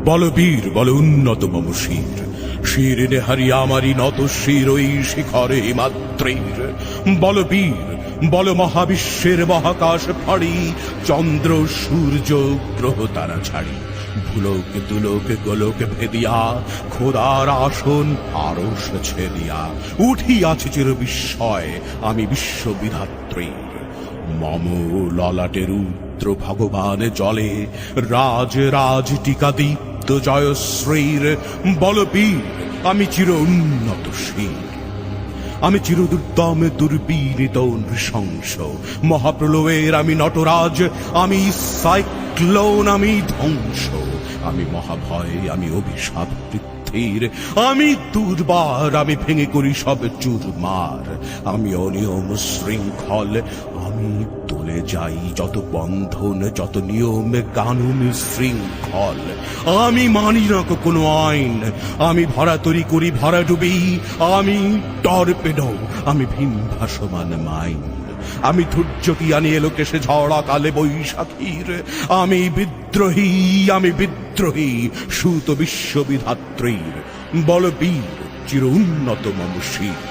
বলবীর বল উন্নত মম শির, শির নেহারি আমারি নত শির ওই শিখরে মাত্রের। বলবীর বল মহাবিশ্বের মহাকাশ ফাড়ি, চন্দ্র সূর্য গ্রহ তারা ছাড়ি। ভুলোক দুলোক গোলোক ভেদিয়া, খোদার আসন আরশ ছেদিয়া, উঠিয়াছে চির বিস্ময় আমি বিশ্ববিধাত্রীর। মম ললাটে রুদ্র ভগবান জলে, রাজ রাজ টিকা দীপ্ত জয়শ্রীর। বলবীর আমি চির উন্নত শির, আমি চিরদুর্দম দুর্বীরিত নৃশংস। মহাপ্রলয়ের আমি নটরাজ, আমি সাইক্লোন, আমি ধ্বংস। আমি মহাভয়, আমি অভিশাপ পৃথ্বীর। আমি দুর্বার, আমি ভেঙে করি সব চুরমার। আমি অনিয়ম শৃঙ্খল, আমি তোলে যাই যত বন্ধন, যত নিয়ম কানুন শৃঙ্খল। আমি মানি না কোনো আইন, আমি ভরা তরি করি ভরা ডুবি। আমি টর্পেডো, আমি ভিন ভাসমান মাইন। আমি ধৈর্যটি আনি এলোকেশে ঝড়া কালে বৈশাখীর। আমি বিদ্রোহী, আমি বিদ্রোহী সুত বিশ্ববিধাত্রীর। বলবীর চির উন্নত মম শির।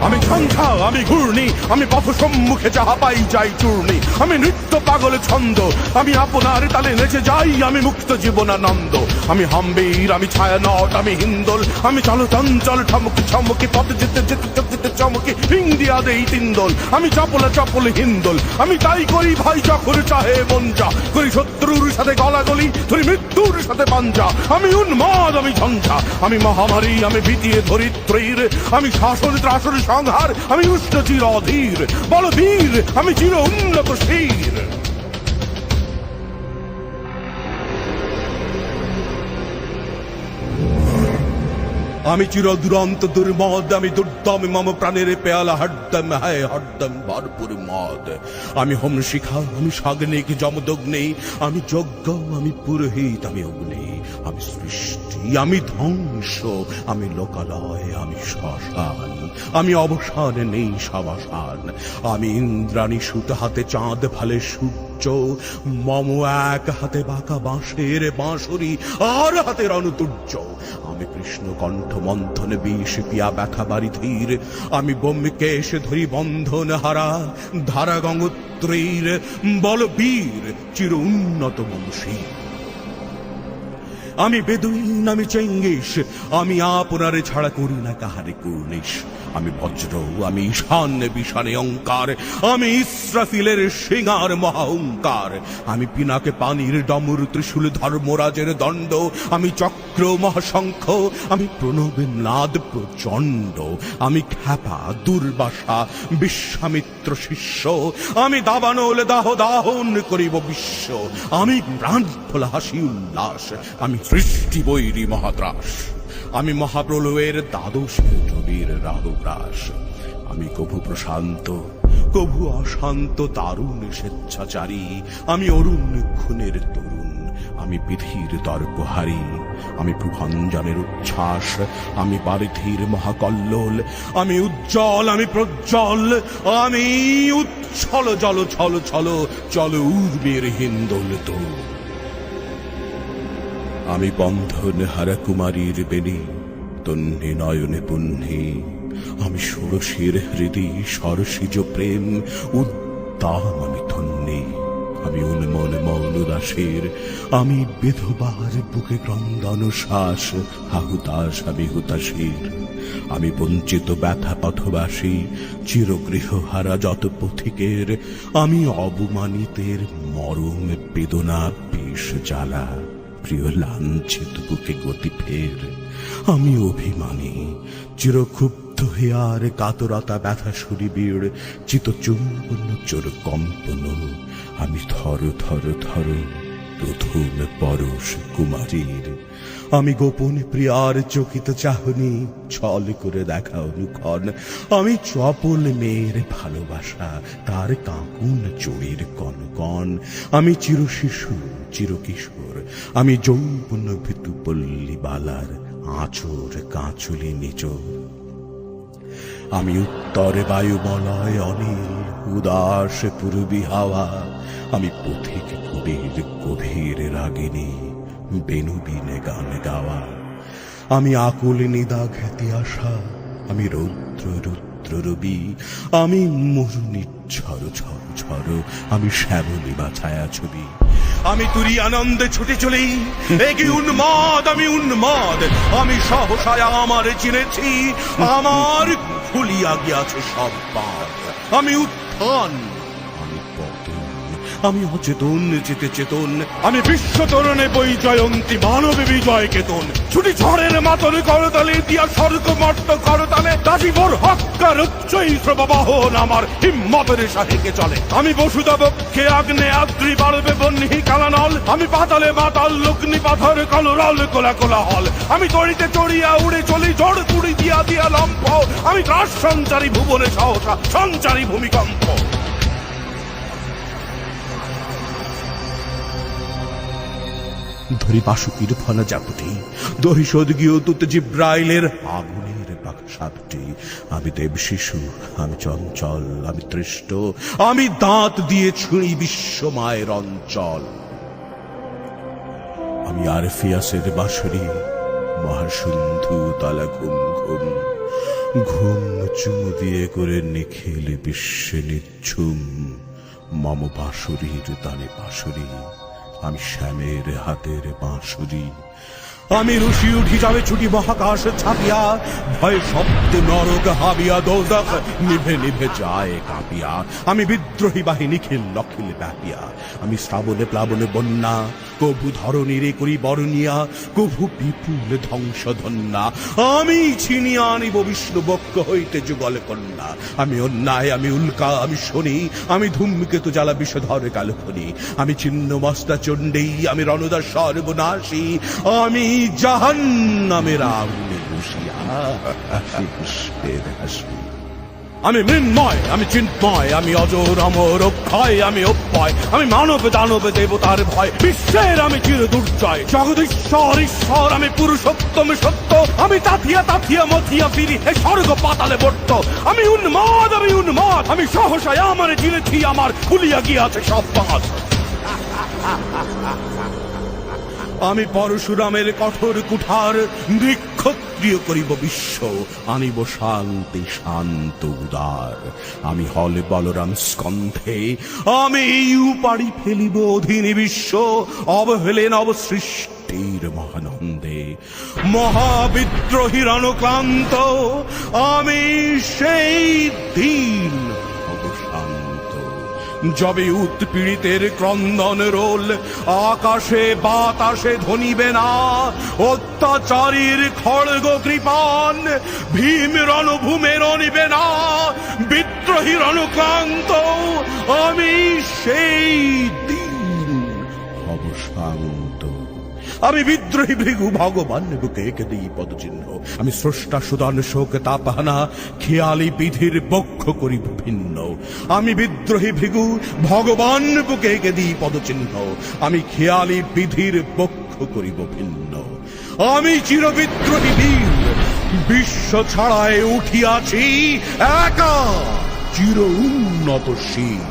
আমি ঝঞ্ঝা, আমি ঘূর্ণি, আমি পথ সম্মুখে যাহা পাই যাই চূর্ণি। আমি নৃত্য পাগল ছন্দ, আমি আপনার তালে নেচে যাই, আমি মুক্ত জীবনানন্দ। আমি হাম্বীর, আমি ছায়ানট, আমি হিন্দোল, আমি চল চঞ্চল ঠমকি ছমকি, পথ যেতে যেতে যেতে চমকি ইন্ডিয়া দেই তিন্দোল। আমি চপলে চপলে হিন্দোল, আমি তাই করি ভাই যখন চাহে মন যা। করি শত্রুর সাথে গলাগলি, ধরি মৃত্যুর সাথে পাঞ্জা। আমি উন্মাদ, আমি ঝঞ্ঝা, আমি মহামারী, আমি ভীতিয়ে ধরিত্রীর। আমি শাসন ত্রাসন সংহার, আমি উষ্ণ চির অধীর। বলবীর আমি চির উন্নত শির। আমি চির দুরন্ত দুর্মদ, আমি দুর্দম মম প্রাণের পেয়ালা হরদম হায় হরদম ভরপুর মদ। আমি হোম শিখা, আমি সাগ্নিক যমদগ্নি, আমি যজ্ঞ, আমি পুরোহিত, আমি অগ্নি। আমি সৃষ্টি, আমি ধ্বংস, আমি লোকালয়, আমি শ্মশান। আমি অবসান নেই সাবসান। আমি ইন্দ্রাণী সুত হাতে চাঁদ ফালে সূর্য। মম এক হাতে বাঁকা বাঁশের বাঁশরি, আর হাতে রণতুর্য। আমি কৃষ্ণ কণ্ঠ মন্থন বিষ পিয়া ব্যথা বাড়ি ধীর। আমি ব্যোমকেশ ধরি বন্ধন হারা ধারা গঙ্গোত্রীর। বলবীর চির উন্নত মম শির। আমি বেদুইন, আমি চেঙ্গিস, আমি আপনারে ছাড়া করি না কাহারে কুর্নিশ। আমি বজ্র, আমি ঈশান বিশানে অঙ্কার, আমি ইসরাফিলের সিঙার মহাঙ্কার। আমি পিনাকে পানির ডমর ত্রিশূল ধর্মরাজের দণ্ড। আমি চক্র মহাশঙ্খ, আমি প্রণব নাদ প্রচণ্ড। আমি খ্যাপা দুর্বাসা বিশ্বামিত্র শিষ্য। আমি দাবানল দাহ দাহন করিব বিশ্ব। আমি প্রাণ খোলা হাসি উল্লাস, আমি সৃষ্টি বৈরী মহাত্রাস। আমি মহাপ্রলয়ের দ্বাদশের ধ্রুবীর রাহুগ্রাস। আমি কভু প্রশান্ত, কভু অশান্ত দারুণ স্বেচ্ছাচারী। আমি অরুণ খুনের তরুণ, আমি বিধির তর্কহারী। আমি প্রভঞ্জনের উচ্ছ্বাস, আমি বারিধির মহাকল্লোল। আমি উজ্জ্বল, আমি প্রজ্জ্বল, আমি উচ্ছল জল ছল ছল চল উর্বের হিন্দোল তো। আমি বন্ধন হারা কুমারীর বেণী, তন্নি নয়নে পুণ্যি। আমি ষোড়শীর হৃদি সরসিজ প্রেম, উদ্দাম আমি ধন্যি। আমি উন্মন মন উদাসীর, আমি বিধবার বুকে ক্রন্দন শ্বাস। হাহুতাস আমি হুতাশীর। আমি বঞ্চিত ব্যথা পথবাসী, চিরগৃহহারা যত পথিকের। আমি অবমানিতের মরম বেদনা বিষ জ্বালা, প্রিয় লাঞ্ছিত বুকে গতি ফের। আমি অভিমানী, চিরক্ষুব্ধ হেয়ার কাতরতা ব্যথা সুরিবীর। চিতচুম্বন চোর কম্পন, আমি থর থর থর প্রথম পরশ কুমারীর। আমি গোপন প্রিয়ার চকিত চাহনি, ছল করে দেখা অনুক্ষণ। আমি চপল মেয়ের ভালোবাসা, তার কাঁকুন চোরের কনকন। আমি চির শিশু, চির কিশোর, আমি যৌবন ভীতু পল্লী বালার আঁচড় কাঁচুলি নিচোর। আমি উত্তরে বায়ুমলয় অনিল, উদাস পূর্বী হাওয়া। আমি পথিক কবির গভীর রাগিনী, বেনুবিনে গান গাওয়া। আমি আকুল নিদাঘ আসা, আমি রৌদ্র রুদ্র রবি, আমি মরুনি ঝড় ঝড় ঝড়, আমি শ্যামলী বা ছায়া ছবি। আমি তুরি আনন্দে ছুটে চলি, এগি উন্মাদ, আমি উন্মাদ। আমি সহসায় আমার চিনেছি, আমার খুলিয়া গিয়াছে সব বাদ। আমি উত্থান, আমি পতন, আমি অচেতন যেতে চেতন। আমি বিশ্ব তরণে বই জয়ন্তী, মানবে বিজয় কেতন। ছুটি ঝড়ের মাতন করতালে দিয়া স্বর্গ মর্ত করতালে, দাসিবর হক্কার উচ্চৈত্র বাহন আমার হিম্মতের সাহিকে চলে। আমি বসুদা বক্ষে আগ্নে আদ্রি বাড়বে বন্যি কালানল। আমি পাতালে মাতাল লগ্নি পাথর কলরল কোলা কোলা হল। আমি তড়িতে চড়িয়া উড়ে চলি জড় তুড়ি দিয়া দিয়া লম্ফ। আমি ত্রাস সঞ্চারী ভুবনে সহসা সঞ্চারী ভূমিকম্প। ধরি বাসুকির ফলা জাপুটি, দহি সদগীয় তুত জিব্রাইলের আগুনের বাক্সাপটি। আমি দেব শিশু, আমি চঞ্চল, আমি তৃষ্ট, আমি দাঁত দিয়ে ছুঁড়ি বিশ্বমায়ের অঞ্চল। আমি আরফিয়াসের বাঁশরি, মহাসিন্ধু তালা ঘুম ঘুম। ঘুম চুমু দিয়ে করে নিখিল বিশ্বে নিচ্ছুম। মম বাঁশরীর তালে বাঁশরি, আমি শ্যামের হাতের বাঁশুরি। আমি রুশি উঠি যাবে ছুটি মহাকাশ ছাপিয়া, ভয় শব্দ নরক হাবিয়া দোজখ নিভে নিভে যায় কাঁপিয়া। আমি বিদ্রোহী বাহিনী খিল লখিল ব্যাপিয়া। আমি শ্রাবণে প্লাবনে বন্যা, কভু ধরণীরে করি বরণিয়া, কভু বিপুল ধ্বংস ধন্যা। আমি ছিনিয়া আনিব বিষ্ণু বক্ষ হইতে যুগল কন্যা। আমি অন্যায়, আমি উল্কা, আমি শনি, আমি ধূমকেতু জ্বালা বিষধর কালখনি। আমি ছিন্ন মস্তা চণ্ডী, আমি রণদা সর্বনাশী। আমি জাহান্নামের আগুনে বসিয়া হাসি পুষ্পের হাসি। আমি মৃন্ময়, আমি চিন্ময়, আমি অজর অমর অক্ষয়, আমি অব্যয়, আমি মানব দানব দেবতার ভয়। বিশ্বের আমি চির দুর্জয়, জগদীশ্বর ঈশ্বর, আমি পুরুষোত্তম সত্য। আমি তাথিয়া তাথিয়া মথিয়া ফিরি এ স্বর্গ পাতালে বর্ত। আমি উন্মাদ, আমি উন্মাদ, আমি সহসায় আমার চিনেছি, আমার খুলিয়া গিয়াছে সব বাঁধ। আমি পরশুরামের কঠোর কুঠার, নৃক্ষত্রিয় করিব বিশ্ব, আনিব শান্তি শান্ত উদার। আমি হলে বলরাম স্কন্ধে, আমি উপাড়ি ফেলিব অধীনী বিশ্ব, অবহেলে নব সৃষ্টির মহানন্দে। মহাবিদ্রোহীর অনুক্লান্ত, আমি সেই দিন অবসান্ত। যবে উৎপীড়িতের ক্রন্দন রোল, আকাশে বাতাসে ধ্বনিবে না। অত্যাচারীর খড়গ কৃপান, ভীম রণভূমে রণিবে না। বিদ্রোহীর অনুক্লান্ত, আমি সেই দিন অবসান্ত। আমি বিদ্রোহী ভৃগু, ভগবান বুকে এঁকে দিই পদচিহ্ন। আমি স্রষ্টা সুদান শোক তাপহানা, খেয়ালি বিধির বক্ষ করি ভিন্ন। আমি বিদ্রোহী ভৃগু, ভগবান বুকে এঁকে দিই পদচিহ্ন। আমি খেয়ালি বিধির বক্ষ করিব ভিন্ন। আমি চিরবিদ্রোহী বীর, বিশ্ব ছাড়ায় উঠিয়াছি একা চির উন্নত শীল।